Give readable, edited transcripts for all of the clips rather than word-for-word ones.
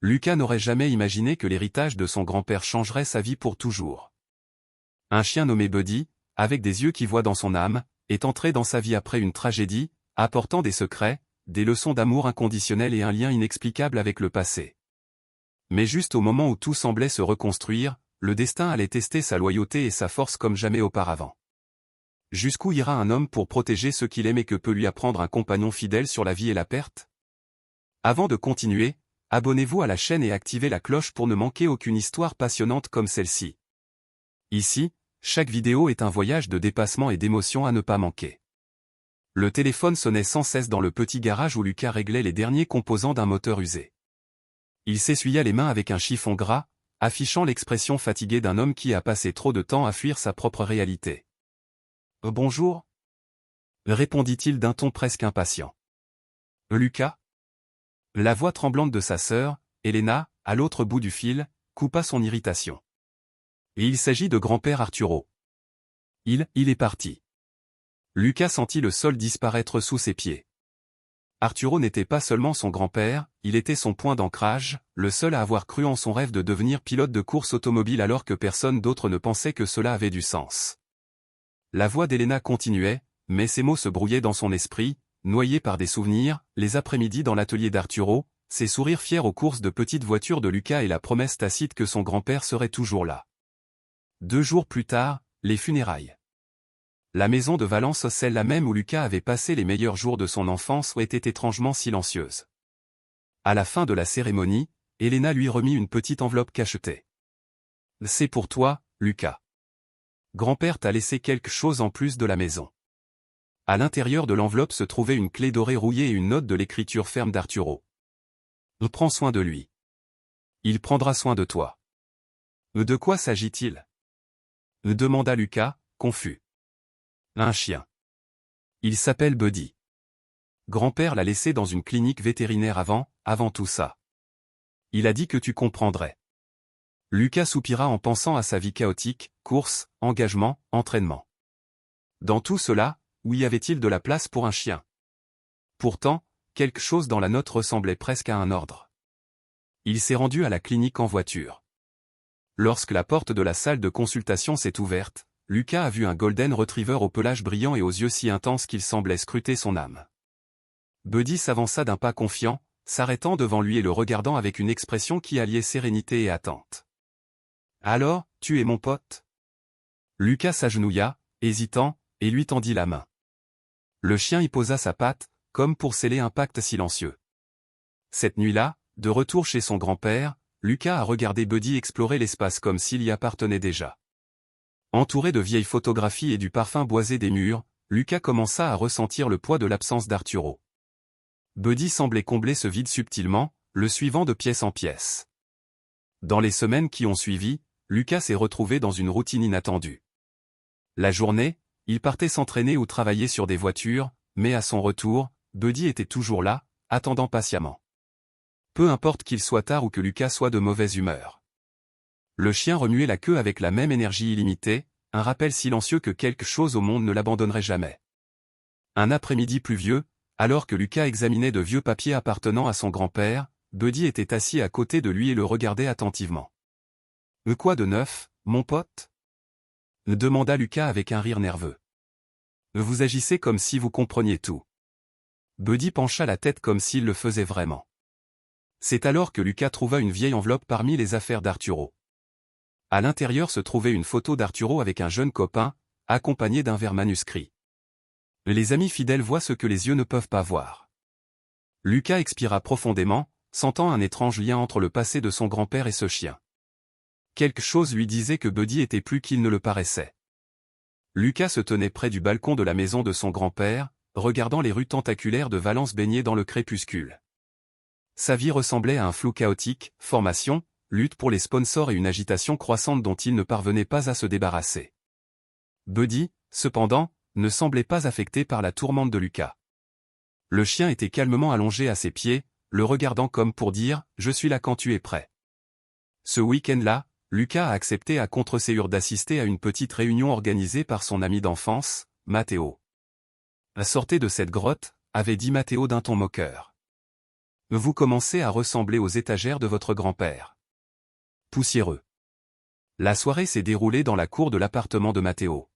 Lucas n'aurait jamais imaginé que l'héritage de son grand-père changerait sa vie pour toujours. Un chien nommé Buddy, avec des yeux qui voient dans son âme, est entré dans sa vie après une tragédie, apportant des secrets, des leçons d'amour inconditionnel et un lien inexplicable avec le passé. Mais juste au moment où tout semblait se reconstruire, le destin allait tester sa loyauté et sa force comme jamais auparavant. Jusqu'où ira un homme pour protéger ceux qu'il aime et que peut lui apprendre un compagnon fidèle sur la vie et la perte? Avant de continuer, abonnez-vous à la chaîne et activez la cloche pour ne manquer aucune histoire passionnante comme celle-ci. Ici, chaque vidéo est un voyage de dépassement et d'émotion à ne pas manquer. Le téléphone sonnait sans cesse dans le petit garage où Lucas réglait les derniers composants d'un moteur usé. Il s'essuya les mains avec un chiffon gras, affichant l'expression fatiguée d'un homme qui a passé trop de temps à fuir sa propre réalité. « Bonjour » répondit-il d'un ton presque impatient. « Lucas ?» La voix tremblante de sa sœur, Elena, à l'autre bout du fil, coupa son irritation. Et il s'agit de grand-père Arturo. Il est parti. Lucas sentit le sol disparaître sous ses pieds. Arturo n'était pas seulement son grand-père, il était son point d'ancrage, le seul à avoir cru en son rêve de devenir pilote de course automobile alors que personne d'autre ne pensait que cela avait du sens. La voix d'Elena continuait, mais ses mots se brouillaient dans son esprit, noyés par des souvenirs, les après-midi dans l'atelier d'Arturo, ses sourires fiers aux courses de petites voitures de Lucas et la promesse tacite que son grand-père serait toujours là. 2 jours plus tard, les funérailles. La maison de Valence, celle-là même où Lucas avait passé les meilleurs jours de son enfance, était étrangement silencieuse. À la fin de la cérémonie, Elena lui remit une petite enveloppe cachetée. « C'est pour toi, Lucas. Grand-père t'a laissé quelque chose en plus de la maison. » À l'intérieur de l'enveloppe se trouvait une clé dorée rouillée et une note de l'écriture ferme d'Arturo. « Prends soin de lui. Il prendra soin de toi. » De quoi s'agit-il? Demanda Lucas, confus. Un chien. Il s'appelle Buddy. Grand-père l'a laissé dans une clinique vétérinaire avant tout ça. Il a dit que tu comprendrais. Lucas soupira en pensant à sa vie chaotique, course, engagement, entraînement. Dans tout cela, où y avait-il de la place pour un chien? Pourtant, quelque chose dans la note ressemblait presque à un ordre. Il s'est rendu à la clinique en voiture. Lorsque la porte de la salle de consultation s'est ouverte, Lucas a vu un golden retriever au pelage brillant et aux yeux si intenses qu'il semblait scruter son âme. Buddy s'avança d'un pas confiant, s'arrêtant devant lui et le regardant avec une expression qui alliait sérénité et attente. « Alors, tu es mon pote ?» Lucas s'agenouilla, hésitant, et lui tendit la main. Le chien y posa sa patte, comme pour sceller un pacte silencieux. Cette nuit-là, de retour chez son grand-père, Lucas a regardé Buddy explorer l'espace comme s'il y appartenait déjà. Entouré de vieilles photographies et du parfum boisé des murs, Lucas commença à ressentir le poids de l'absence d'Arturo. Buddy semblait combler ce vide subtilement, le suivant de pièce en pièce. Dans les semaines qui ont suivi, Lucas s'est retrouvé dans une routine inattendue. La journée, il partait s'entraîner ou travailler sur des voitures, mais à son retour, Buddy était toujours là, attendant patiemment. Peu importe qu'il soit tard ou que Lucas soit de mauvaise humeur. Le chien remuait la queue avec la même énergie illimitée, un rappel silencieux que quelque chose au monde ne l'abandonnerait jamais. Un après-midi pluvieux, alors que Lucas examinait de vieux papiers appartenant à son grand-père, Buddy était assis à côté de lui et le regardait attentivement. « Quoi de neuf, mon pote ?» demanda Lucas avec un rire nerveux. « Vous agissez comme si vous compreniez tout. » Buddy pencha la tête comme s'il le faisait vraiment. C'est alors que Lucas trouva une vieille enveloppe parmi les affaires d'Arturo. À l'intérieur se trouvait une photo d'Arturo avec un jeune copain, accompagné d'un verre manuscrit. Les amis fidèles voient ce que les yeux ne peuvent pas voir. Lucas expira profondément, sentant un étrange lien entre le passé de son grand-père et ce chien. Quelque chose lui disait que Buddy était plus qu'il ne le paraissait. Lucas se tenait près du balcon de la maison de son grand-père, regardant les rues tentaculaires de Valence baignées dans le crépuscule. Sa vie ressemblait à un flou chaotique, formation, lutte pour les sponsors et une agitation croissante dont il ne parvenait pas à se débarrasser. Buddy, cependant, ne semblait pas affecté par la tourmente de Lucas. Le chien était calmement allongé à ses pieds, le regardant comme pour dire « Je suis là quand tu es prêt ». Ce week-end-là, Lucas a accepté à contre-ségur d'assister à une petite réunion organisée par son ami d'enfance, Matteo. « Sortez de cette grotte », avait dit Matteo d'un ton moqueur. Vous commencez à ressembler aux étagères de votre grand-père. Poussiéreux. La soirée s'est déroulée dans la cour de l'appartement de Matteo.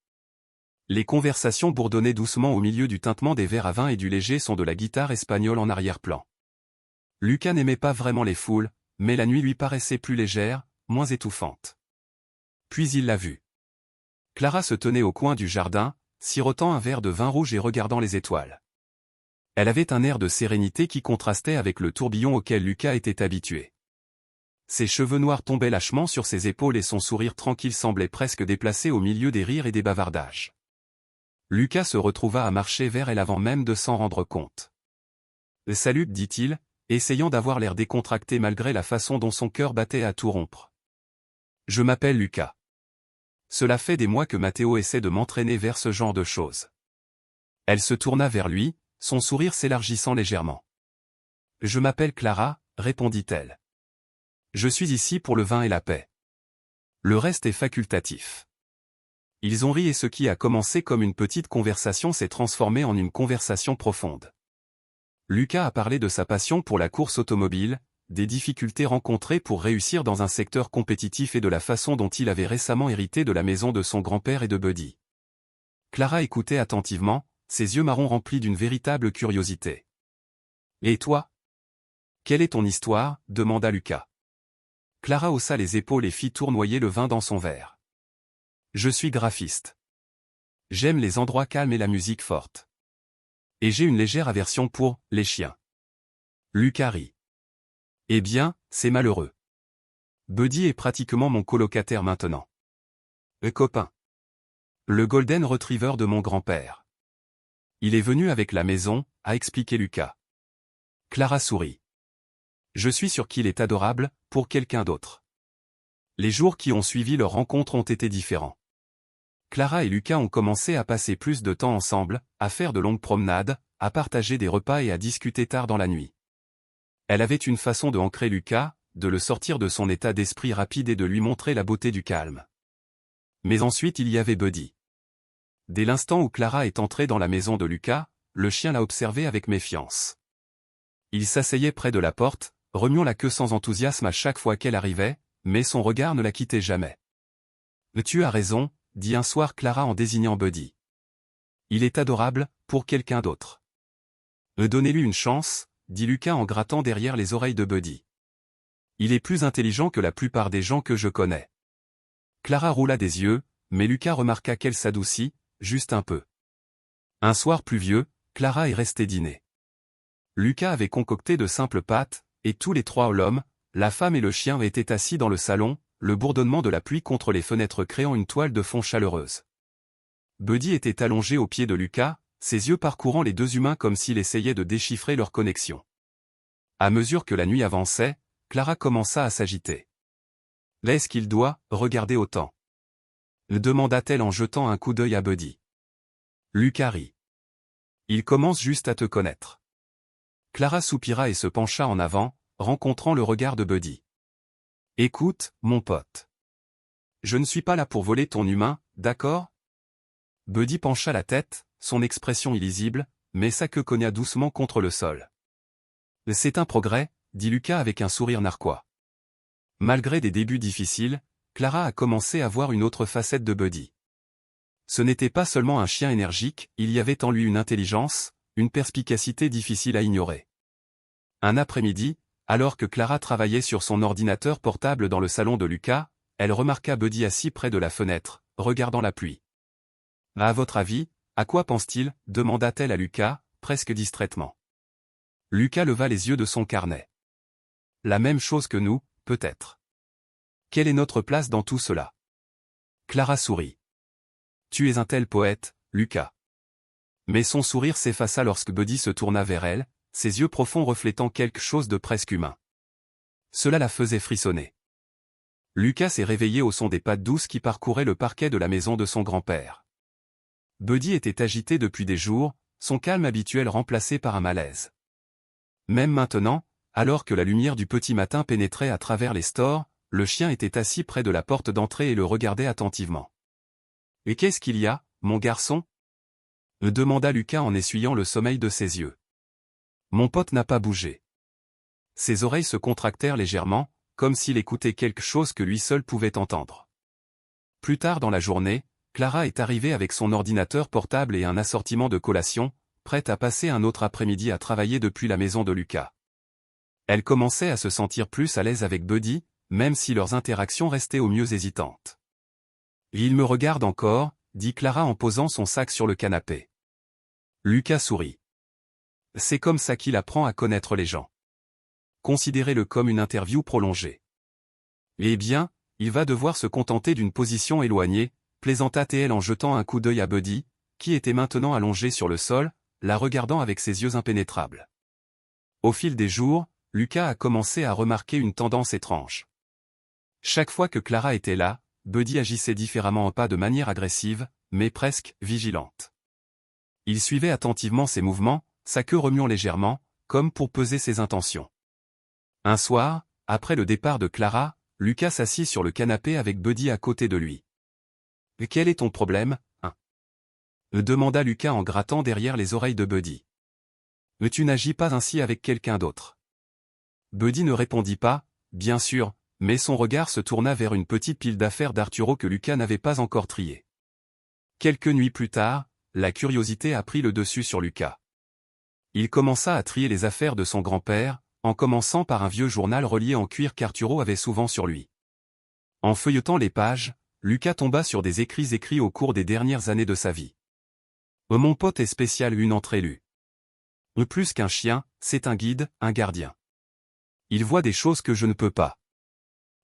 Les conversations bourdonnaient doucement au milieu du tintement des verres à vin et du léger son de la guitare espagnole en arrière-plan. Lucas n'aimait pas vraiment les foules, mais la nuit lui paraissait plus légère, moins étouffante. Puis il l'a vue. Clara se tenait au coin du jardin, sirotant un verre de vin rouge et regardant les étoiles. Elle avait un air de sérénité qui contrastait avec le tourbillon auquel Lucas était habitué. Ses cheveux noirs tombaient lâchement sur ses épaules et son sourire tranquille semblait presque déplacé au milieu des rires et des bavardages. Lucas se retrouva à marcher vers elle avant même de s'en rendre compte. « Salut » dit-il, essayant d'avoir l'air décontracté malgré la façon dont son cœur battait à tout rompre. « Je m'appelle Lucas. Cela fait des mois que Matteo essaie de m'entraîner vers ce genre de choses. » Elle se tourna vers lui, son sourire s'élargissant légèrement. « Je m'appelle Clara » répondit-elle. « Je suis ici pour le vin et la paix. Le reste est facultatif. » Ils ont ri et ce qui a commencé comme une petite conversation s'est transformé en une conversation profonde. Lucas a parlé de sa passion pour la course automobile, des difficultés rencontrées pour réussir dans un secteur compétitif et de la façon dont il avait récemment hérité de la maison de son grand-père et de Buddy. Clara écoutait attentivement, ses yeux marrons remplis d'une véritable curiosité. « Et toi ? Quelle est ton histoire » demanda Lucas. Clara haussa les épaules et fit tournoyer le vin dans son verre. « Je suis graphiste. J'aime les endroits calmes et la musique forte. Et j'ai une légère aversion pour les chiens. » Lucas rit. « Eh bien, c'est malheureux. Buddy est pratiquement mon colocataire maintenant. Copain. Le Golden Retriever de mon grand-père. Il est venu avec la maison, » a expliqué Lucas. Clara sourit. « Je suis sûr qu'il est adorable, pour quelqu'un d'autre. » Les jours qui ont suivi leur rencontre ont été différents. Clara et Lucas ont commencé à passer plus de temps ensemble, à faire de longues promenades, à partager des repas et à discuter tard dans la nuit. Elle avait une façon de ancrer Lucas, de le sortir de son état d'esprit rapide et de lui montrer la beauté du calme. Mais ensuite il y avait Buddy. Dès l'instant où Clara est entrée dans la maison de Lucas, le chien l'a observé avec méfiance. Il s'asseyait près de la porte, remuant la queue sans enthousiasme à chaque fois qu'elle arrivait, mais son regard ne la quittait jamais. « Tu as raison », dit un soir Clara en désignant Buddy. « Il est adorable, pour quelqu'un d'autre. » « Donnez-lui une chance », dit Lucas en grattant derrière les oreilles de Buddy. « Il est plus intelligent que la plupart des gens que je connais. » Clara roula des yeux, mais Lucas remarqua qu'elle s'adoucit, juste un peu. Un soir pluvieux, Clara est restée dîner. Lucas avait concocté de simples pâtes, et tous les trois, l'homme, la femme et le chien, étaient assis dans le salon, le bourdonnement de la pluie contre les fenêtres créant une toile de fond chaleureuse. Buddy était allongé au pied de Lucas, ses yeux parcourant les deux humains comme s'il essayait de déchiffrer leur connexion. À mesure que la nuit avançait, Clara commença à s'agiter. « Est-ce qu'il doit regarder autant ?» demanda-t-elle en jetant un coup d'œil à Buddy. Lucas rit. « Il commence juste à te connaître. » Clara soupira et se pencha en avant, rencontrant le regard de Buddy. « Écoute, mon pote. Je ne suis pas là pour voler ton humain, d'accord ?» Buddy pencha la tête, son expression illisible, mais sa queue cogna doucement contre le sol. « C'est un progrès », dit Lucas avec un sourire narquois. Malgré des débuts difficiles, Clara a commencé à voir une autre facette de Buddy. Ce n'était pas seulement un chien énergique, il y avait en lui une intelligence, une perspicacité difficile à ignorer. Un après-midi, alors que Clara travaillait sur son ordinateur portable dans le salon de Lucas, elle remarqua Buddy assis près de la fenêtre, regardant la pluie. « À votre avis, à quoi pense-t-il » demanda-t-elle à Lucas, presque distraitement. Lucas leva les yeux de son carnet. « La même chose que nous, peut-être. Quelle est notre place dans tout cela ?» Clara sourit. « Tu es un tel poète, Lucas. » Mais son sourire s'effaça lorsque Buddy se tourna vers elle, ses yeux profonds reflétant quelque chose de presque humain. Cela la faisait frissonner. Lucas s'est réveillé au son des pas douces qui parcouraient le parquet de la maison de son grand-père. Buddy était agité depuis des jours, son calme habituel remplacé par un malaise. Même maintenant, alors que la lumière du petit matin pénétrait à travers les stores, le chien était assis près de la porte d'entrée et le regardait attentivement. « Et qu'est-ce qu'il y a, mon garçon ?» demanda Lucas en essuyant le sommeil de ses yeux. « Mon pote n'a pas bougé. Ses oreilles se contractèrent légèrement, comme s'il écoutait quelque chose que lui seul pouvait entendre. Plus tard dans la journée, Clara est arrivée avec son ordinateur portable et un assortiment de collations, prête à passer un autre après-midi à travailler depuis la maison de Lucas. Elle commençait à se sentir plus à l'aise avec Buddy, même si leurs interactions restaient au mieux hésitantes. « Il me regarde encore », dit Clara en posant son sac sur le canapé. Lucas sourit. C'est comme ça qu'il apprend à connaître les gens. Considérez-le comme une interview prolongée. Eh bien, il va devoir se contenter d'une position éloignée, plaisanta-t-elle en jetant un coup d'œil à Buddy, qui était maintenant allongé sur le sol, la regardant avec ses yeux impénétrables. Au fil des jours, Lucas a commencé à remarquer une tendance étrange. Chaque fois que Clara était là, Buddy agissait différemment, pas de manière agressive, mais presque vigilante. Il suivait attentivement ses mouvements, sa queue remuant légèrement, comme pour peser ses intentions. Un soir, après le départ de Clara, Lucas s'assit sur le canapé avec Buddy à côté de lui. « Quel est ton problème, hein ?» demanda Lucas en grattant derrière les oreilles de Buddy. « Tu n'agis pas ainsi avec quelqu'un d'autre. » Buddy ne répondit pas, bien sûr, mais son regard se tourna vers une petite pile d'affaires d'Arturo que Lucas n'avait pas encore triée. Quelques nuits plus tard, la curiosité a pris le dessus sur Lucas. Il commença à trier les affaires de son grand-père, en commençant par un vieux journal relié en cuir qu'Arturo avait souvent sur lui. En feuilletant les pages, Lucas tomba sur des écrits au cours des dernières années de sa vie. « Mon pote est spécial, une entrée lue. Plus qu'un chien, c'est un guide, un gardien. Il voit des choses que je ne peux pas. »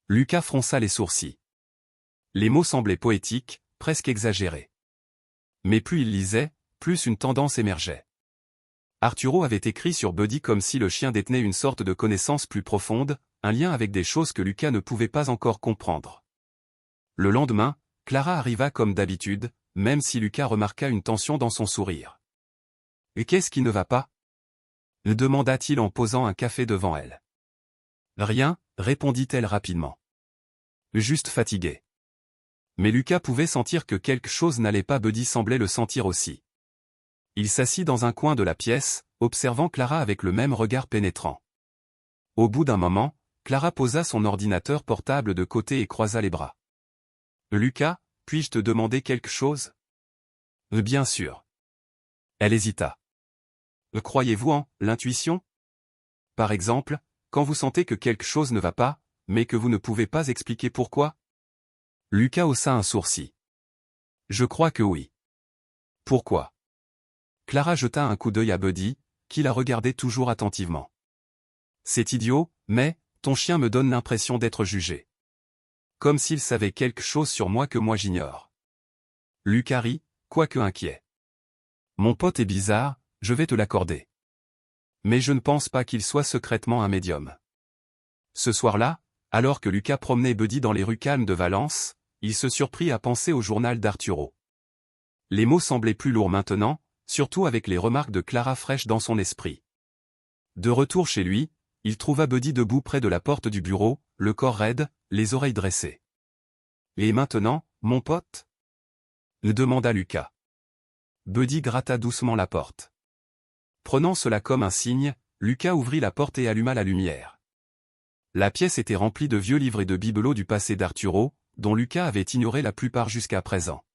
Lucas fronça les sourcils. Les mots semblaient poétiques, presque exagérés. Mais plus il lisait, plus une tendance émergeait. Arturo avait écrit sur Buddy comme si le chien détenait une sorte de connaissance plus profonde, un lien avec des choses que Lucas ne pouvait pas encore comprendre. Le lendemain, Clara arriva comme d'habitude, même si Lucas remarqua une tension dans son sourire. « Et qu'est-ce qui ne va pas ?» demanda-t-il en posant un café devant elle. « Rien », répondit-elle rapidement. « Juste fatiguée. » Mais Lucas pouvait sentir que quelque chose n'allait pas. Buddy semblait le sentir aussi. Il s'assit dans un coin de la pièce, observant Clara avec le même regard pénétrant. Au bout d'un moment, Clara posa son ordinateur portable de côté et croisa les bras. « Lucas, puis-je te demander quelque chose ?»« Bien sûr. » Elle hésita. « Croyez-vous en l'intuition ? Par exemple, quand vous sentez que quelque chose ne va pas, mais que vous ne pouvez pas expliquer pourquoi ?» Lucas haussa un sourcil. « Je crois que oui. »« Pourquoi ?» Clara jeta un coup d'œil à Buddy, qui la regardait toujours attentivement. « C'est idiot, mais, ton chien me donne l'impression d'être jugé. Comme s'il savait quelque chose sur moi que moi j'ignore. » Lucas rit, quoique inquiet. « Mon pote est bizarre, je vais te l'accorder. Mais je ne pense pas qu'il soit secrètement un médium. » Ce soir-là, alors que Lucas promenait Buddy dans les rues calmes de Valence, il se surprit à penser au journal d'Arturo. Les mots semblaient plus lourds maintenant, surtout avec les remarques de Clara fraîches dans son esprit. De retour chez lui, il trouva Buddy debout près de la porte du bureau, le corps raide, les oreilles dressées. « Et maintenant, mon pote ?» demanda Lucas. Buddy gratta doucement la porte. Prenant cela comme un signe, Lucas ouvrit la porte et alluma la lumière. La pièce était remplie de vieux livres et de bibelots du passé d'Arturo, dont Lucas avait ignoré la plupart jusqu'à présent.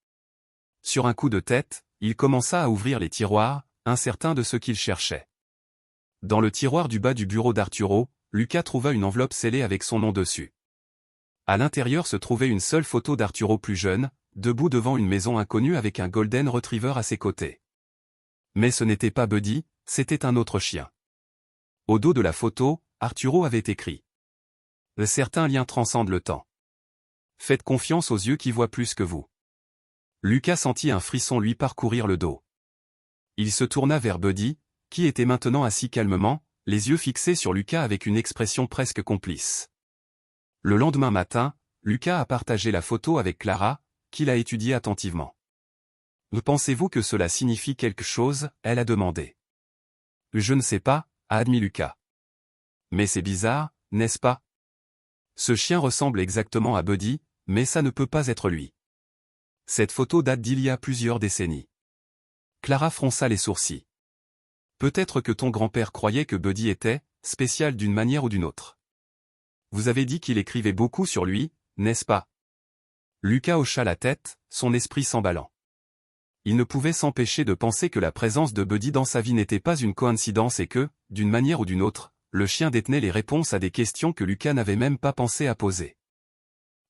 Sur un coup de tête, il commença à ouvrir les tiroirs, incertain de ce qu'il cherchait. Dans le tiroir du bas du bureau d'Arturo, Lucas trouva une enveloppe scellée avec son nom dessus. À l'intérieur se trouvait une seule photo d'Arturo plus jeune, debout devant une maison inconnue avec un golden retriever à ses côtés. Mais ce n'était pas Buddy, c'était un autre chien. Au dos de la photo, Arturo avait écrit « Certains liens transcendent le temps. Faites confiance aux yeux qui voient plus que vous. » Lucas sentit un frisson lui parcourir le dos. Il se tourna vers Buddy, qui était maintenant assis calmement, les yeux fixés sur Lucas avec une expression presque complice. Le lendemain matin, Lucas a partagé la photo avec Clara, qui l'a étudiée attentivement. « Pensez-vous que cela signifie quelque chose ?» elle a demandé. « Je ne sais pas » a admis Lucas. « Mais c'est bizarre, n'est-ce pas ? Ce chien ressemble exactement à Buddy, mais ça ne peut pas être lui. Cette photo date d'il y a plusieurs décennies. » Clara fronça les sourcils. « Peut-être que ton grand-père croyait que Buddy était, spécial d'une manière ou d'une autre. Vous avez dit qu'il écrivait beaucoup sur lui, n'est-ce pas? Lucas hocha la tête, son esprit s'emballant. Il ne pouvait s'empêcher de penser que la présence de Buddy dans sa vie n'était pas une coïncidence et que, d'une manière ou d'une autre, le chien détenait les réponses à des questions que Lucas n'avait même pas pensé à poser.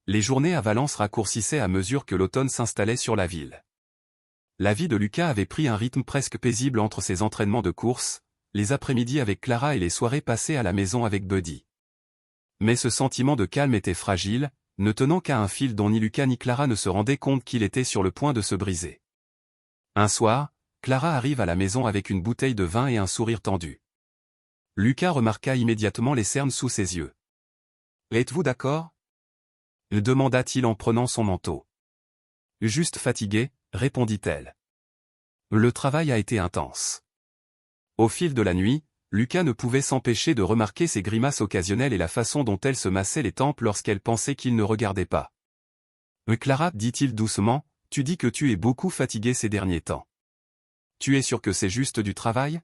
Les journées à Valence raccourcissaient à mesure que l'automne s'installait sur la ville. La vie de Lucas avait pris un rythme presque paisible entre ses entraînements de course, les après-midi avec Clara et les soirées passées à la maison avec Buddy. Mais ce sentiment de calme était fragile, ne tenant qu'à un fil dont ni Lucas ni Clara ne se rendaient compte qu'il était sur le point de se briser. Un soir, Clara arrive à la maison avec une bouteille de vin et un sourire tendu. Lucas remarqua immédiatement les cernes sous ses yeux. « Êtes-vous d'accord » demanda-t-il en prenant son manteau. « Juste fatigué » répondit-elle. « Le travail a été intense. » Au fil de la nuit, Lucas ne pouvait s'empêcher de remarquer ses grimaces occasionnelles et la façon dont elle se massait les tempes lorsqu'elle pensait qu'il ne regardait pas. « Clara, dit-il doucement, tu dis que tu es beaucoup fatiguée ces derniers temps. Tu es sûre que c'est juste du travail ? »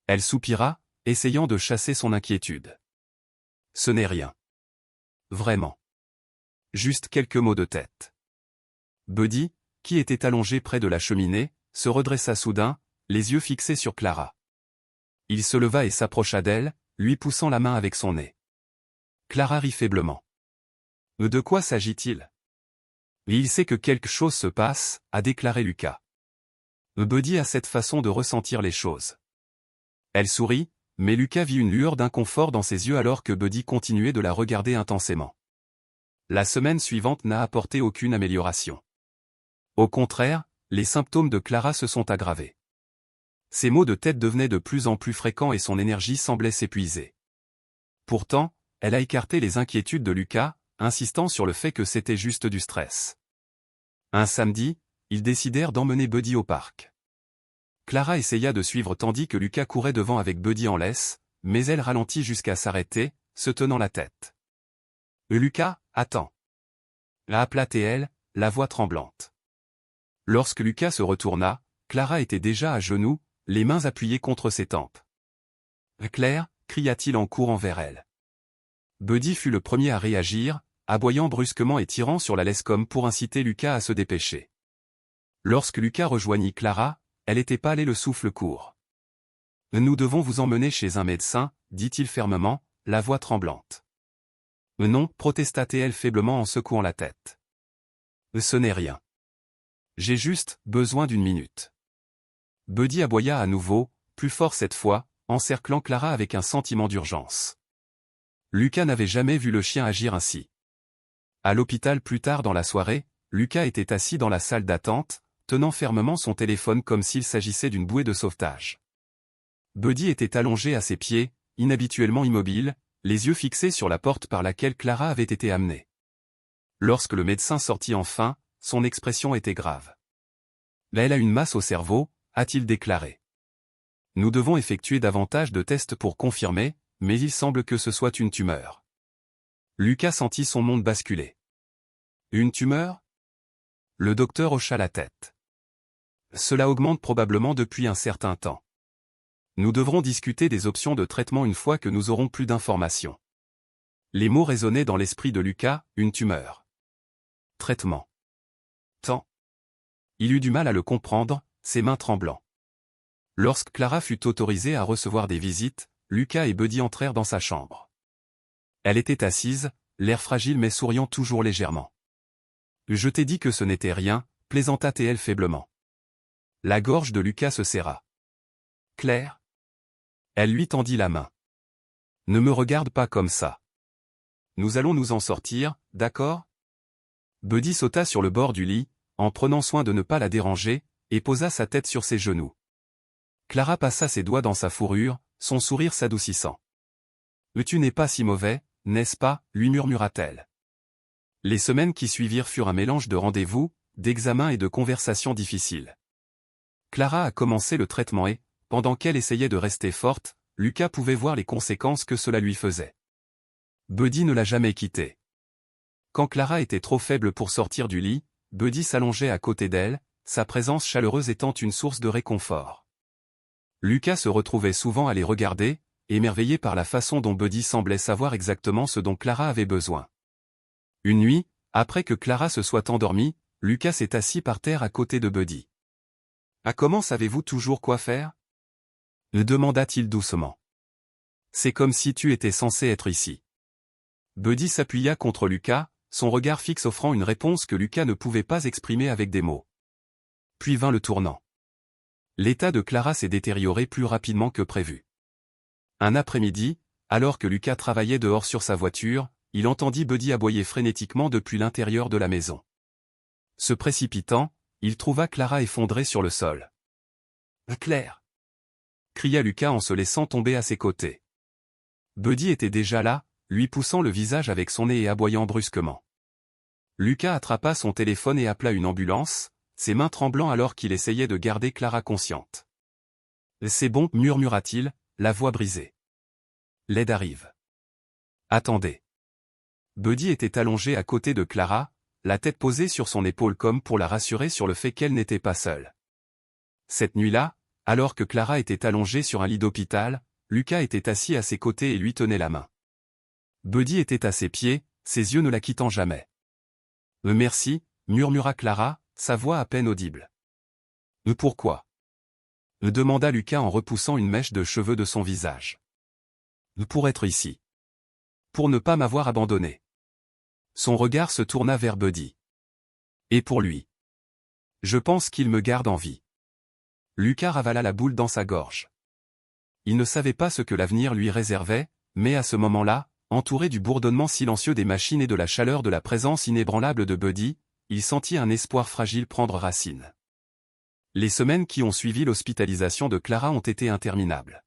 Elle soupira, essayant de chasser son inquiétude. « Ce n'est rien. Vraiment. Juste quelques maux de tête. » Buddy, qui était allongé près de la cheminée, se redressa soudain, les yeux fixés sur Clara. Il se leva et s'approcha d'elle, lui poussant la main avec son nez. Clara rit faiblement. « De quoi s'agit-il ? » « Il sait que quelque chose se passe, a déclaré Lucas. Buddy a cette façon de ressentir les choses. Elle sourit, mais Lucas vit une lueur d'inconfort dans ses yeux alors que Buddy continuait de la regarder intensément. La semaine suivante n'a apporté aucune amélioration. Au contraire, les symptômes de Clara se sont aggravés. Ses maux de tête devenaient de plus en plus fréquents et son énergie semblait s'épuiser. Pourtant, elle a écarté les inquiétudes de Lucas, insistant sur le fait que c'était juste du stress. Un samedi, ils décidèrent d'emmener Buddy au parc. Clara essaya de suivre tandis que Lucas courait devant avec Buddy en laisse, mais elle ralentit jusqu'à s'arrêter, se tenant la tête. « Lucas, attends !» appela-t-elle, la voix tremblante. Lorsque Lucas se retourna, Clara était déjà à genoux, les mains appuyées contre ses tempes. « Claire !» cria-t-il en courant vers elle. Buddy fut le premier à réagir, aboyant brusquement et tirant sur la laisse comme pour inciter Lucas à se dépêcher. Lorsque Lucas rejoignit Clara, elle était pâle et le souffle court. « Nous devons vous emmener chez un médecin, dit-il fermement, la voix tremblante. « Non, protesta-t-elle faiblement en secouant la tête. « Ce n'est rien. J'ai juste besoin d'une minute. » Buddy aboya à nouveau, plus fort cette fois, encerclant Clara avec un sentiment d'urgence. Lucas n'avait jamais vu le chien agir ainsi. À l'hôpital plus tard dans la soirée, Lucas était assis dans la salle d'attente, tenant fermement son téléphone comme s'il s'agissait d'une bouée de sauvetage. Buddy était allongé à ses pieds, inhabituellement immobile, les yeux fixés sur la porte par laquelle Clara avait été amenée. Lorsque le médecin sortit enfin, son expression était grave. « Elle a une masse au cerveau », a-t-il déclaré. « Nous devons effectuer davantage de tests pour confirmer, mais il semble que ce soit une tumeur. » Lucas sentit son monde basculer. « Une tumeur ?» Le docteur hocha la tête. « Cela augmente probablement depuis un certain temps. Nous devrons discuter des options de traitement une fois que nous aurons plus d'informations. » Les mots résonnaient dans l'esprit de Lucas, une tumeur. Traitement. Temps. Il eut du mal à le comprendre, ses mains tremblant. Lorsque Clara fut autorisée à recevoir des visites, Lucas et Buddy entrèrent dans sa chambre. Elle était assise, l'air fragile mais souriant toujours légèrement. « Je t'ai dit que ce n'était rien », plaisanta-t-elle faiblement. La gorge de Lucas se serra. « Claire ?» Elle lui tendit la main. « Ne me regarde pas comme ça. Nous allons nous en sortir, d'accord ?» Buddy sauta sur le bord du lit, en prenant soin de ne pas la déranger, et posa sa tête sur ses genoux. Clara passa ses doigts dans sa fourrure, son sourire s'adoucissant. « Tu n'es pas si mauvais, n'est-ce pas ?» lui murmura-t-elle. Les semaines qui suivirent furent un mélange de rendez-vous, d'examens et de conversations difficiles. Clara a commencé le traitement et, pendant qu'elle essayait de rester forte, Lucas pouvait voir les conséquences que cela lui faisait. Buddy ne l'a jamais quittée. Quand Clara était trop faible pour sortir du lit, Buddy s'allongeait à côté d'elle, sa présence chaleureuse étant une source de réconfort. Lucas se retrouvait souvent à les regarder, émerveillé par la façon dont Buddy semblait savoir exactement ce dont Clara avait besoin. Une nuit, après que Clara se soit endormie, Lucas s'est assis par terre à côté de Buddy. « Ah, comment savez-vous toujours quoi faire ?» le demanda-t-il doucement. « C'est comme si tu étais censé être ici. » Buddy s'appuya contre Lucas, son regard fixe offrant une réponse que Lucas ne pouvait pas exprimer avec des mots. Puis vint le tournant. L'état de Clara s'est détérioré plus rapidement que prévu. Un après-midi, alors que Lucas travaillait dehors sur sa voiture, il entendit Buddy aboyer frénétiquement depuis l'intérieur de la maison. Se précipitant, il trouva Clara effondrée sur le sol. « Claire !» cria Lucas en se laissant tomber à ses côtés. Buddy était déjà là, lui poussant le visage avec son nez et aboyant brusquement. Lucas attrapa son téléphone et appela une ambulance, ses mains tremblant alors qu'il essayait de garder Clara consciente. « C'est bon, murmura-t-il, la voix brisée. L'aide arrive. » Attendez. Buddy était allongé à côté de Clara, la tête posée sur son épaule comme pour la rassurer sur le fait qu'elle n'était pas seule. Cette nuit-là, alors que Clara était allongée sur un lit d'hôpital, Lucas était assis à ses côtés et lui tenait la main. Buddy était à ses pieds, ses yeux ne la quittant jamais. « Merci » murmura Clara, sa voix à peine audible. « Pourquoi » demanda Lucas en repoussant une mèche de cheveux de son visage. « Pour être ici. Pour ne pas m'avoir abandonné. » Son regard se tourna vers Buddy. « Et pour lui. Je pense qu'il me garde en vie. » Lucas ravala la boule dans sa gorge. Il ne savait pas ce que l'avenir lui réservait, mais à ce moment-là, entouré du bourdonnement silencieux des machines et de la chaleur de la présence inébranlable de Buddy, il sentit un espoir fragile prendre racine. Les semaines qui ont suivi l'hospitalisation de Clara ont été interminables.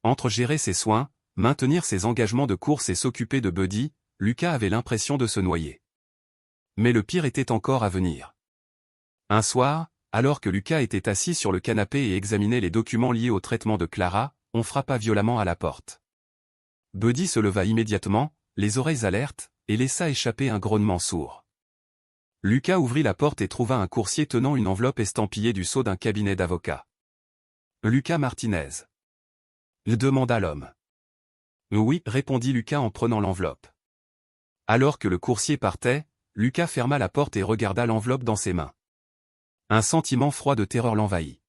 Entre gérer ses soins, maintenir ses engagements de course et s'occuper de Buddy, Lucas avait l'impression de se noyer. Mais le pire était encore à venir. Un soir, alors que Lucas était assis sur le canapé et examinait les documents liés au traitement de Clara, on frappa violemment à la porte. Buddy se leva immédiatement, les oreilles alertes, et laissa échapper un grognement sourd. Lucas ouvrit la porte et trouva un coursier tenant une enveloppe estampillée du sceau d'un cabinet d'avocats. « Lucas Martinez » demanda l'homme. « Oui » répondit Lucas en prenant l'enveloppe. Alors que le coursier partait, Lucas ferma la porte et regarda l'enveloppe dans ses mains. Un sentiment froid de terreur l'envahit.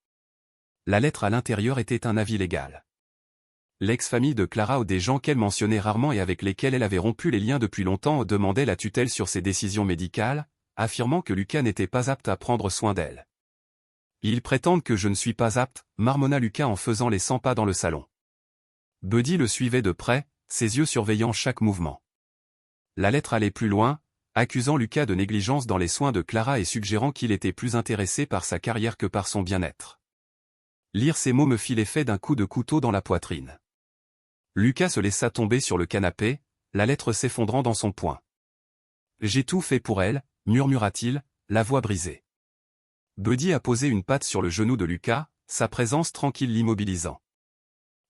La lettre à l'intérieur était un avis légal. L'ex-famille de Clara ou des gens qu'elle mentionnait rarement et avec lesquels elle avait rompu les liens depuis longtemps demandait la tutelle sur ses décisions médicales, affirmant que Lucas n'était pas apte à prendre soin d'elle. « Ils prétendent que je ne suis pas apte » marmonna Lucas en faisant les 100 pas dans le salon. Buddy le suivait de près, ses yeux surveillant chaque mouvement. La lettre allait plus loin, accusant Lucas de négligence dans les soins de Clara et suggérant qu'il était plus intéressé par sa carrière que par son bien-être. Lire ces mots me fit l'effet d'un coup de couteau dans la poitrine. Lucas se laissa tomber sur le canapé, la lettre s'effondrant dans son poing. « J'ai tout fait pour elle » murmura-t-il, la voix brisée. Buddy a posé une patte sur le genou de Lucas, sa présence tranquille l'immobilisant.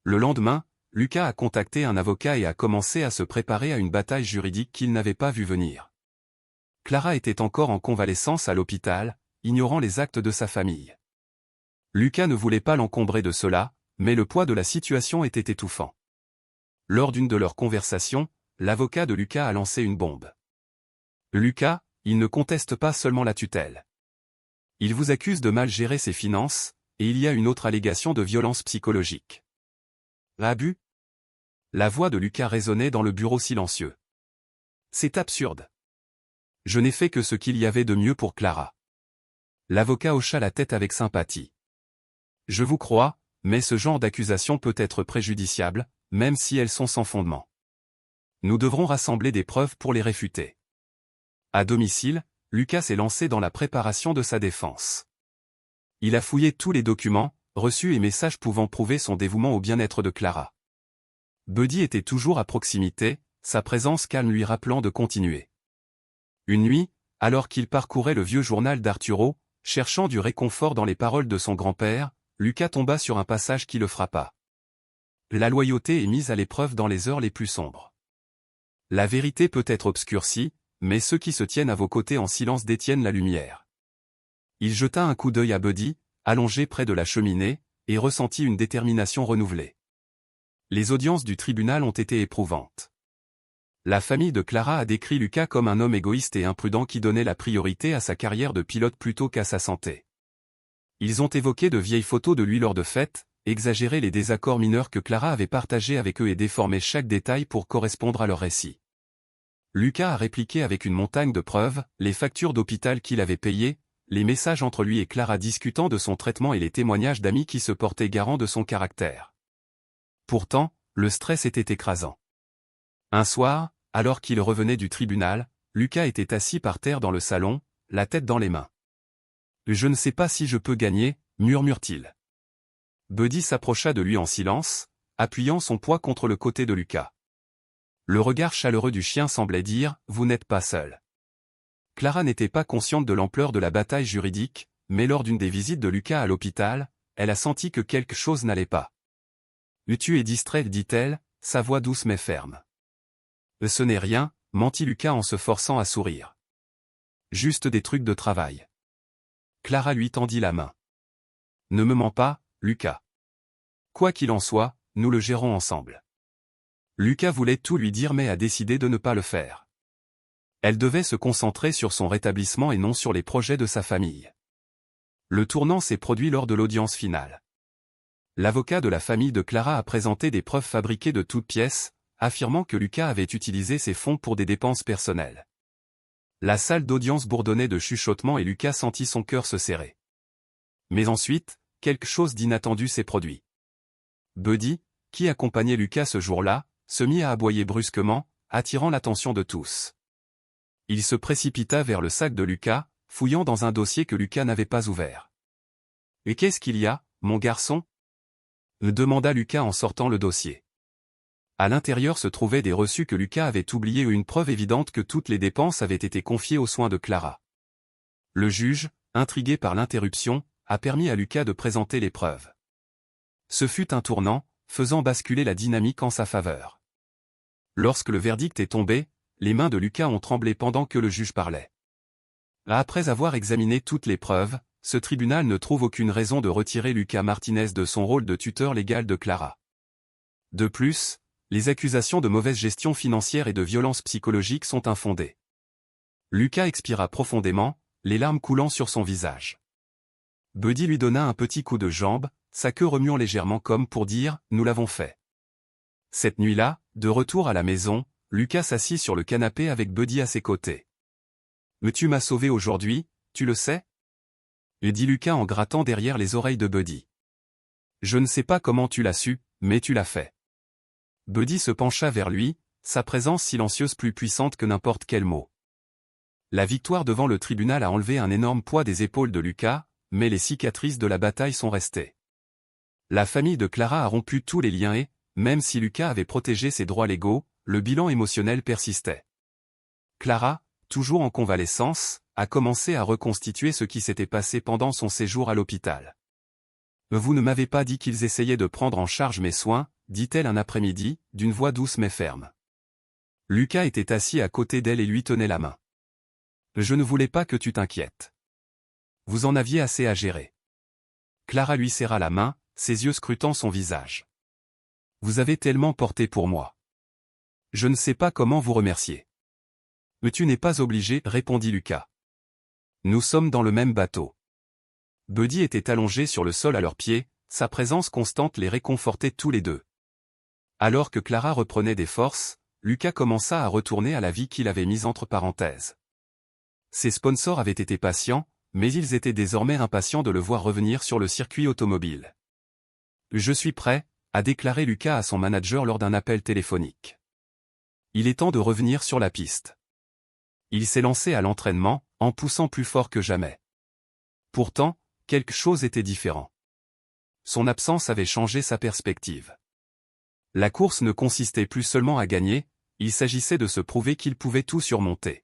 Le lendemain, Lucas a contacté un avocat et a commencé à se préparer à une bataille juridique qu'il n'avait pas vu venir. Clara était encore en convalescence à l'hôpital, ignorant les actes de sa famille. Lucas ne voulait pas l'encombrer de cela, mais le poids de la situation était étouffant. Lors d'une de leurs conversations, l'avocat de Lucas a lancé une bombe. « Lucas, il ne conteste pas seulement la tutelle. Il vous accuse de mal gérer ses finances, et il y a une autre allégation de violence psychologique. » Abus ? La voix de Lucas résonnait dans le bureau silencieux. « C'est absurde. Je n'ai fait que ce qu'il y avait de mieux pour Clara. » L'avocat hocha la tête avec sympathie. « Je vous crois, mais ce genre d'accusation peut être préjudiciable, même si elles sont sans fondement. Nous devrons rassembler des preuves pour les réfuter. » À domicile, Lucas s'est lancé dans la préparation de sa défense. Il a fouillé tous les documents, reçus et messages pouvant prouver son dévouement au bien-être de Clara. Buddy était toujours à proximité, sa présence calme lui rappelant de continuer. Une nuit, alors qu'il parcourait le vieux journal d'Arturo, cherchant du réconfort dans les paroles de son grand-père, Lucas tomba sur un passage qui le frappa. La loyauté est mise à l'épreuve dans les heures les plus sombres. La vérité peut être obscurcie, mais ceux qui se tiennent à vos côtés en silence détiennent la lumière. Il jeta un coup d'œil à Buddy, allongé près de la cheminée, et ressentit une détermination renouvelée. Les audiences du tribunal ont été éprouvantes. La famille de Clara a décrit Lucas comme un homme égoïste et imprudent qui donnait la priorité à sa carrière de pilote plutôt qu'à sa santé. Ils ont évoqué de vieilles photos de lui lors de fêtes, exagéré les désaccords mineurs que Clara avait partagés avec eux et déformé chaque détail pour correspondre à leur récit. Lucas a répliqué avec une montagne de preuves, les factures d'hôpital qu'il avait payées, les messages entre lui et Clara discutant de son traitement et les témoignages d'amis qui se portaient garant de son caractère. Pourtant, le stress était écrasant. Un soir, alors qu'il revenait du tribunal, Lucas était assis par terre dans le salon, la tête dans les mains. « Je ne sais pas si je peux gagner », murmure-t-il. Buddy s'approcha de lui en silence, appuyant son poids contre le côté de Lucas. Le regard chaleureux du chien semblait dire « Vous n'êtes pas seul ». Clara n'était pas consciente de l'ampleur de la bataille juridique, mais lors d'une des visites de Lucas à l'hôpital, elle a senti que quelque chose n'allait pas. « Tu es distrait, dit-elle, sa voix douce mais ferme. »« Ce n'est rien, » mentit Lucas en se forçant à sourire. « Juste des trucs de travail. » Clara lui tendit la main. « Ne me mens pas, Lucas. Quoi qu'il en soit, nous le gérons ensemble. » Lucas voulait tout lui dire mais a décidé de ne pas le faire. Elle devait se concentrer sur son rétablissement et non sur les projets de sa famille. Le tournant s'est produit lors de l'audience finale. L'avocat de la famille de Clara a présenté des preuves fabriquées de toutes pièces, affirmant que Lucas avait utilisé ses fonds pour des dépenses personnelles. La salle d'audience bourdonnait de chuchotements et Lucas sentit son cœur se serrer. Mais ensuite, quelque chose d'inattendu s'est produit. Buddy, qui accompagnait Lucas ce jour-là, se mit à aboyer brusquement, attirant l'attention de tous. Il se précipita vers le sac de Lucas, fouillant dans un dossier que Lucas n'avait pas ouvert. « Et qu'est-ce qu'il y a, mon garçon ?» demanda Lucas en sortant le dossier. À l'intérieur se trouvaient des reçus que Lucas avait oubliés et une preuve évidente que toutes les dépenses avaient été confiées aux soins de Clara. Le juge, intrigué par l'interruption, a permis à Lucas de présenter les preuves. Ce fut un tournant, faisant basculer la dynamique en sa faveur. Lorsque le verdict est tombé, les mains de Lucas ont tremblé pendant que le juge parlait. Après avoir examiné toutes les preuves, ce tribunal ne trouve aucune raison de retirer Lucas Martinez de son rôle de tuteur légal de Clara. De plus, les accusations de mauvaise gestion financière et de violence psychologique sont infondées. Lucas expira profondément, les larmes coulant sur son visage. Buddy lui donna un petit coup de jambe, sa queue remuant légèrement comme pour dire « Nous l'avons fait ». Cette nuit-là, de retour à la maison, Lucas s'assit sur le canapé avec Buddy à ses côtés. « Mais tu m'as sauvé aujourd'hui, tu le sais ?» dit Lucas en grattant derrière les oreilles de Buddy. « Je ne sais pas comment tu l'as su, mais tu l'as fait. » Buddy se pencha vers lui, sa présence silencieuse plus puissante que n'importe quel mot. La victoire devant le tribunal a enlevé un énorme poids des épaules de Lucas, mais les cicatrices de la bataille sont restées. La famille de Clara a rompu tous les liens et, même si Lucas avait protégé ses droits légaux, le bilan émotionnel persistait. Clara, toujours en convalescence, a commencé à reconstituer ce qui s'était passé pendant son séjour à l'hôpital. « Vous ne m'avez pas dit qu'ils essayaient de prendre en charge mes soins », dit-elle un après-midi, d'une voix douce mais ferme. Lucas était assis à côté d'elle et lui tenait la main. « Je ne voulais pas que tu t'inquiètes. Vous en aviez assez à gérer. » Clara lui serra la main, ses yeux scrutant son visage. « Vous avez tellement porté pour moi. Je ne sais pas comment vous remercier. »« Mais tu n'es pas obligé, » répondit Lucas. « Nous sommes dans le même bateau. » Buddy était allongé sur le sol à leurs pieds, sa présence constante les réconfortait tous les deux. Alors que Clara reprenait des forces, Lucas commença à retourner à la vie qu'il avait mise entre parenthèses. Ses sponsors avaient été patients, mais ils étaient désormais impatients de le voir revenir sur le circuit automobile. « Je suis prêt », a déclaré Lucas à son manager lors d'un appel téléphonique. « Il est temps de revenir sur la piste. » Il s'est lancé à l'entraînement, en poussant plus fort que jamais. Pourtant, quelque chose était différent. Son absence avait changé sa perspective. La course ne consistait plus seulement à gagner, il s'agissait de se prouver qu'il pouvait tout surmonter.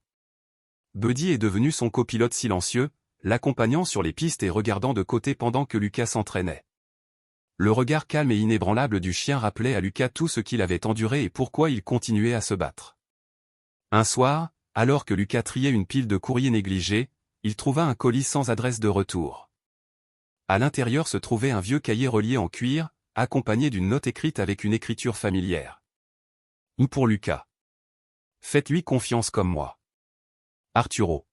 Buddy est devenu son copilote silencieux, l'accompagnant sur les pistes et regardant de côté pendant que Lucas s'entraînait. Le regard calme et inébranlable du chien rappelait à Lucas tout ce qu'il avait enduré et pourquoi il continuait à se battre. Un soir, alors que Lucas triait une pile de courriers négligés, il trouva un colis sans adresse de retour. À l'intérieur se trouvait un vieux cahier relié en cuir, accompagné d'une note écrite avec une écriture familière. Ou pour Lucas. Faites-lui confiance comme moi. Arturo.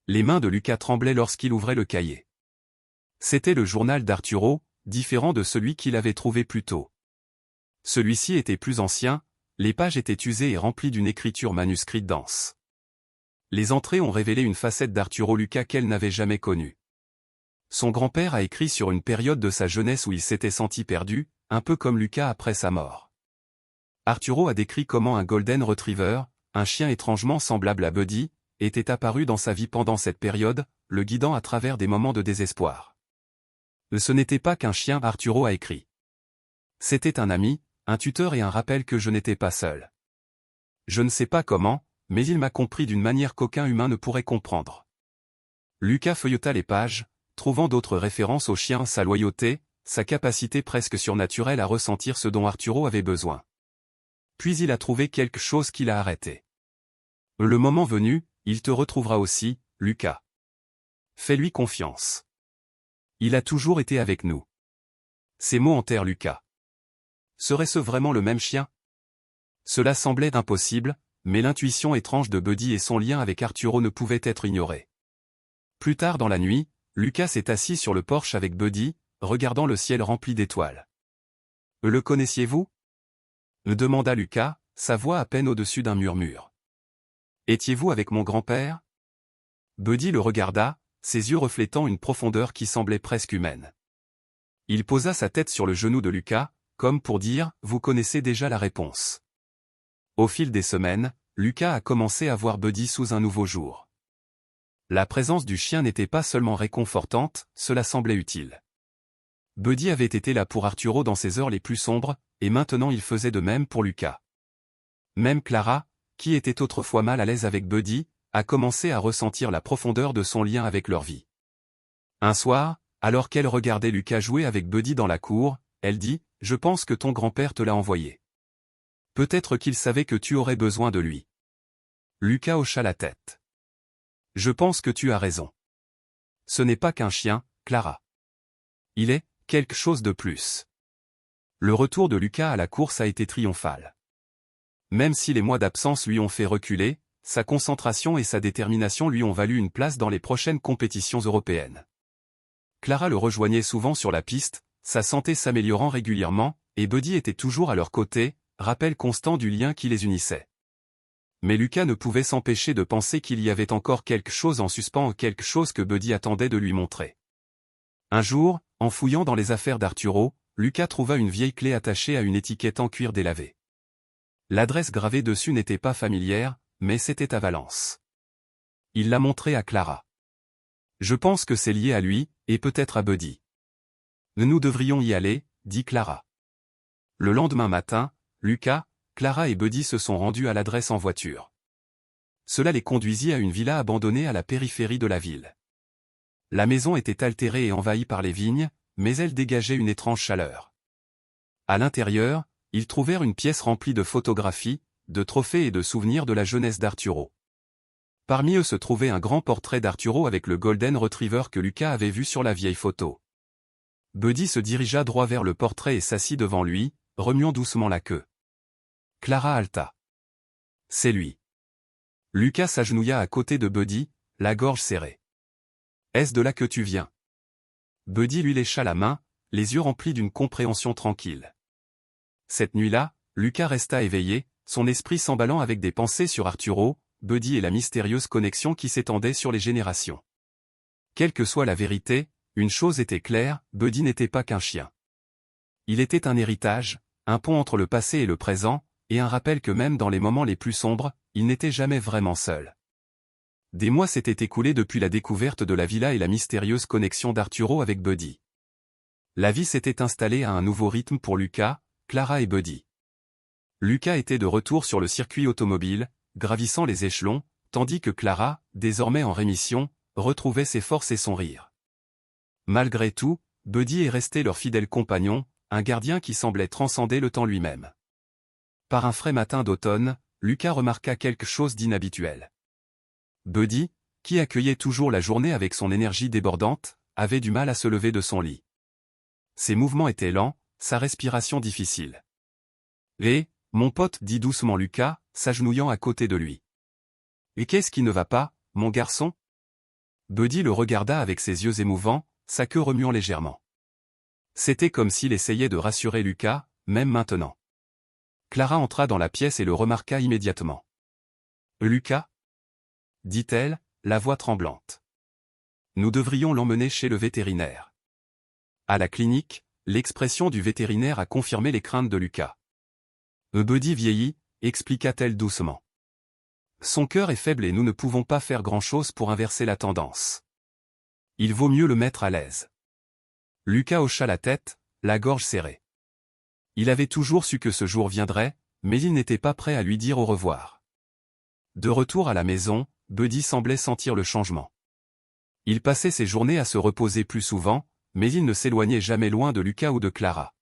Les mains de Lucas tremblaient lorsqu'il ouvrait le cahier. C'était le journal d'Arturo, différent de celui qu'il avait trouvé plus tôt. Celui-ci était plus ancien, les pages étaient usées et remplies d'une écriture manuscrite dense. Les entrées ont révélé une facette d'Arturo Lucas qu'elle n'avait jamais connue. Son grand-père a écrit sur une période de sa jeunesse où il s'était senti perdu, un peu comme Lucas après sa mort. Arturo a décrit comment un Golden Retriever, un chien étrangement semblable à Buddy, était apparu dans sa vie pendant cette période, le guidant à travers des moments de désespoir. Ce n'était pas qu'un chien, Arturo a écrit. C'était un ami, un tuteur et un rappel que je n'étais pas seul. Je ne sais pas comment, mais il m'a compris d'une manière qu'aucun humain ne pourrait comprendre. Lucas feuilleta les pages, trouvant d'autres références au chien, sa loyauté, sa capacité presque surnaturelle à ressentir ce dont Arturo avait besoin. Puis il a trouvé quelque chose qui l'a arrêté. Le moment venu, il te retrouvera aussi, Lucas. Fais-lui confiance. Il a toujours été avec nous. Ces mots hantèrent Lucas. Serait-ce vraiment le même chien? Cela semblait impossible, mais l'intuition étrange de Buddy et son lien avec Arturo ne pouvait être ignorée. Plus tard dans la nuit, Lucas s'est assis sur le porche avec Buddy, regardant le ciel rempli d'étoiles. « Le connaissiez-vous » demanda Lucas, sa voix à peine au-dessus d'un murmure. « Étiez-vous avec mon grand-père » Buddy le regarda, ses yeux reflétant une profondeur qui semblait presque humaine. Il posa sa tête sur le genou de Lucas, comme pour dire « Vous connaissez déjà la réponse ». Au fil des semaines, Lucas a commencé à voir Buddy sous un nouveau jour. La présence du chien n'était pas seulement réconfortante, cela semblait utile. Buddy avait été là pour Arturo dans ses heures les plus sombres, et maintenant il faisait de même pour Lucas. Même Clara, qui était autrefois mal à l'aise avec Buddy, a commencé à ressentir la profondeur de son lien avec leur vie. Un soir, alors qu'elle regardait Lucas jouer avec Buddy dans la cour, elle dit « Je pense que ton grand-père te l'a envoyé. Peut-être qu'il savait que tu aurais besoin de lui. » Lucas hocha la tête. « Je pense que tu as raison. Ce n'est pas qu'un chien, Clara. Il est quelque chose de plus. » Le retour de Lucas à la course a été triomphal. Même si les mois d'absence lui ont fait reculer, sa concentration et sa détermination lui ont valu une place dans les prochaines compétitions européennes. Clara le rejoignait souvent sur la piste, sa santé s'améliorant régulièrement, et Buddy était toujours à leur côté, rappel constant du lien qui les unissait. Mais Lucas ne pouvait s'empêcher de penser qu'il y avait encore quelque chose en suspens, quelque chose que Buddy attendait de lui montrer. Un jour, en fouillant dans les affaires d'Arturo, Lucas trouva une vieille clé attachée à une étiquette en cuir délavé. L'adresse gravée dessus n'était pas familière, mais c'était à Valence. Il l'a montrée à Clara. « Je pense que c'est lié à lui, et peut-être à Buddy. Nous devrions y aller, » dit Clara. Le lendemain matin, Lucas, Clara et Buddy se sont rendus à l'adresse en voiture. Cela les conduisit à une villa abandonnée à la périphérie de la ville. La maison était altérée et envahie par les vignes, mais elle dégageait une étrange chaleur. À l'intérieur, ils trouvèrent une pièce remplie de photographies, de trophées et de souvenirs de la jeunesse d'Arturo. Parmi eux se trouvait un grand portrait d'Arturo avec le Golden Retriever que Lucas avait vu sur la vieille photo. Buddy se dirigea droit vers le portrait et s'assit devant lui, remuant doucement la queue. Clara halta. « C'est lui. » Lucas s'agenouilla à côté de Buddy, la gorge serrée. « Est-ce de là que tu viens ?» Buddy lui lécha la main, les yeux remplis d'une compréhension tranquille. Cette nuit-là, Lucas resta éveillé, son esprit s'emballant avec des pensées sur Arturo, Buddy et la mystérieuse connexion qui s'étendait sur les générations. Quelle que soit la vérité, une chose était claire, Buddy n'était pas qu'un chien. Il était un héritage, un pont entre le passé et le présent, et un rappel que même dans les moments les plus sombres, il n'était jamais vraiment seul. Des mois s'étaient écoulés depuis la découverte de la villa et la mystérieuse connexion d'Arturo avec Buddy. La vie s'était installée à un nouveau rythme pour Lucas, Clara et Buddy. Lucas était de retour sur le circuit automobile, gravissant les échelons, tandis que Clara, désormais en rémission, retrouvait ses forces et son rire. Malgré tout, Buddy est resté leur fidèle compagnon, un gardien qui semblait transcender le temps lui-même. Par un frais matin d'automne, Lucas remarqua quelque chose d'inhabituel. Buddy, qui accueillait toujours la journée avec son énergie débordante, avait du mal à se lever de son lit. Ses mouvements étaient lents, sa respiration difficile. Et, mon pote, dit doucement Lucas, s'agenouillant à côté de lui. Et qu'est-ce qui ne va pas, mon garçon? Buddy le regarda avec ses yeux émouvants, sa queue remuant légèrement. C'était comme s'il essayait de rassurer Lucas, même maintenant. Clara entra dans la pièce et le remarqua immédiatement. « Lucas ?» dit-elle, la voix tremblante. « Nous devrions l'emmener chez le vétérinaire. » À la clinique, l'expression du vétérinaire a confirmé les craintes de Lucas. « Buddy vieillit », expliqua-t-elle doucement. « Son cœur est faible et nous ne pouvons pas faire grand-chose pour inverser la tendance. Il vaut mieux le mettre à l'aise. » Lucas hocha la tête, la gorge serrée. Il avait toujours su que ce jour viendrait, mais il n'était pas prêt à lui dire au revoir. De retour à la maison, Buddy semblait sentir le changement. Il passait ses journées à se reposer plus souvent, mais il ne s'éloignait jamais loin de Lucas ou de Clara.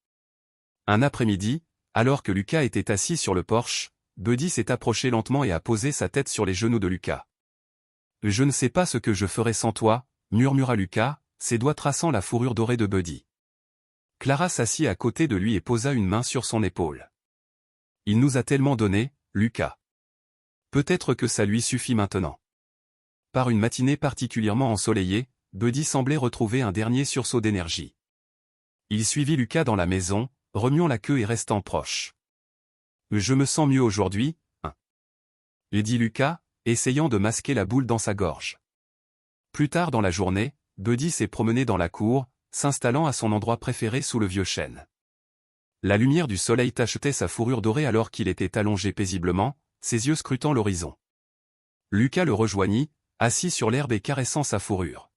Un après-midi, alors que Lucas était assis sur le porche, Buddy s'est approché lentement et a posé sa tête sur les genoux de Lucas. « Je ne sais pas ce que je ferais sans toi, » murmura Lucas, ses doigts traçant la fourrure dorée de Buddy. Clara s'assit à côté de lui et posa une main sur son épaule. « Il nous a tellement donné, Lucas. Peut-être que ça lui suffit maintenant. » Par une matinée particulièrement ensoleillée, Buddy semblait retrouver un dernier sursaut d'énergie. Il suivit Lucas dans la maison, remuant la queue et restant proche. « Je me sens mieux aujourd'hui, hein ?» dit Lucas, essayant de masquer la boule dans sa gorge. Plus tard dans la journée, Buddy s'est promené dans la cour, s'installant à son endroit préféré sous le vieux chêne. La lumière du soleil tachetait sa fourrure dorée alors qu'il était allongé paisiblement, ses yeux scrutant l'horizon. Lucas le rejoignit, assis sur l'herbe et caressant sa fourrure.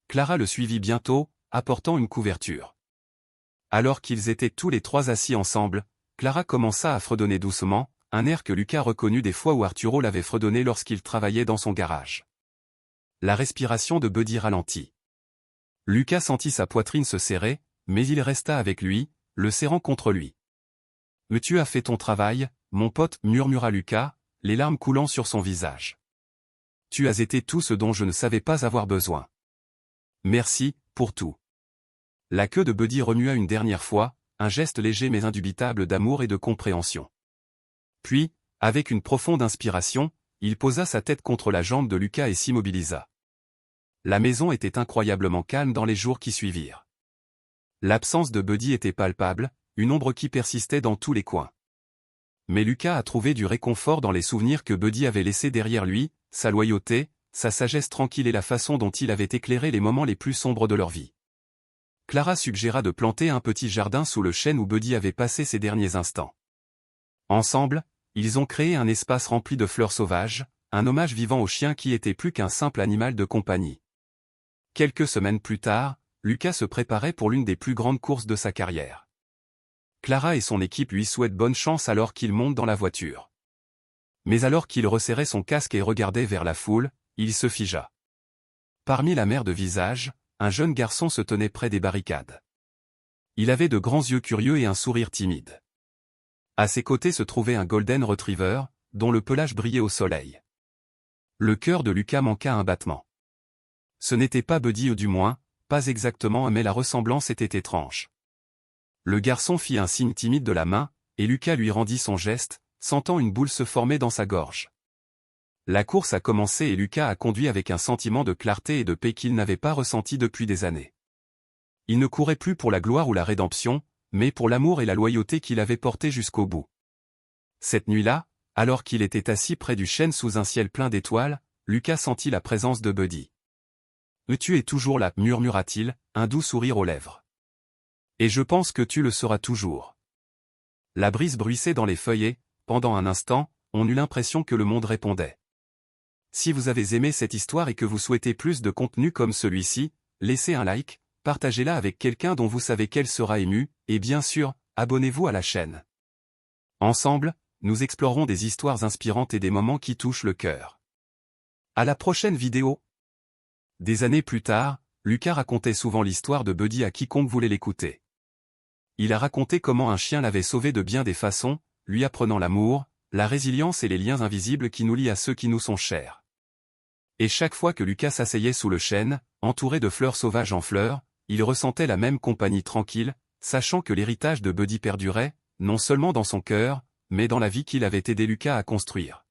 Clara le suivit bientôt, apportant une couverture. Alors qu'ils étaient tous les trois assis ensemble, Clara commença à fredonner doucement, un air que Lucas reconnut des fois où Arturo l'avait fredonné lorsqu'il travaillait dans son garage. La respiration de Buddy ralentit. Lucas sentit sa poitrine se serrer, mais il resta avec lui, le serrant contre lui. « Tu as fait ton travail, mon pote, » murmura Lucas, les larmes coulant sur son visage. « Tu as été tout ce dont je ne savais pas avoir besoin. Merci, pour tout. » La queue de Buddy remua une dernière fois, un geste léger mais indubitable d'amour et de compréhension. Puis, avec une profonde inspiration, il posa sa tête contre la jambe de Lucas et s'immobilisa. La maison était incroyablement calme dans les jours qui suivirent. L'absence de Buddy était palpable, une ombre qui persistait dans tous les coins. Mais Lucas a trouvé du réconfort dans les souvenirs que Buddy avait laissés derrière lui, sa loyauté, sa sagesse tranquille et la façon dont il avait éclairé les moments les plus sombres de leur vie. Clara suggéra de planter un petit jardin sous le chêne où Buddy avait passé ses derniers instants. Ensemble, ils ont créé un espace rempli de fleurs sauvages, un hommage vivant au chien qui était plus qu'un simple animal de compagnie. Quelques semaines plus tard, Lucas se préparait pour l'une des plus grandes courses de sa carrière. Clara et son équipe lui souhaitent bonne chance alors qu'il monte dans la voiture. Mais alors qu'il resserrait son casque et regardait vers la foule, il se figea. Parmi la mer de visages, un jeune garçon se tenait près des barricades. Il avait de grands yeux curieux et un sourire timide. À ses côtés se trouvait un golden retriever, dont le pelage brillait au soleil. Le cœur de Lucas manqua un battement. Ce n'était pas Buddy ou du moins, pas exactement, mais la ressemblance était étrange. Le garçon fit un signe timide de la main, et Lucas lui rendit son geste, sentant une boule se former dans sa gorge. La course a commencé et Lucas a conduit avec un sentiment de clarté et de paix qu'il n'avait pas ressenti depuis des années. Il ne courait plus pour la gloire ou la rédemption, mais pour l'amour et la loyauté qu'il avait portés jusqu'au bout. Cette nuit-là, alors qu'il était assis près du chêne sous un ciel plein d'étoiles, Lucas sentit la présence de Buddy. « Tu es toujours là, » murmura-t-il, un doux sourire aux lèvres. « Et je pense que tu le seras toujours. » La brise bruissait dans les feuillets, pendant un instant, on eut l'impression que le monde répondait. Si vous avez aimé cette histoire et que vous souhaitez plus de contenu comme celui-ci, laissez un like, partagez-la avec quelqu'un dont vous savez qu'elle sera émue, et bien sûr, abonnez-vous à la chaîne. Ensemble, nous explorerons des histoires inspirantes et des moments qui touchent le cœur. À la prochaine vidéo. Des années plus tard, Lucas racontait souvent l'histoire de Buddy à quiconque voulait l'écouter. Il a raconté comment un chien l'avait sauvé de bien des façons, lui apprenant l'amour, la résilience et les liens invisibles qui nous lient à ceux qui nous sont chers. Et chaque fois que Lucas s'asseyait sous le chêne, entouré de fleurs sauvages en fleurs, il ressentait la même compagnie tranquille, sachant que l'héritage de Buddy perdurait, non seulement dans son cœur, mais dans la vie qu'il avait aidé Lucas à construire.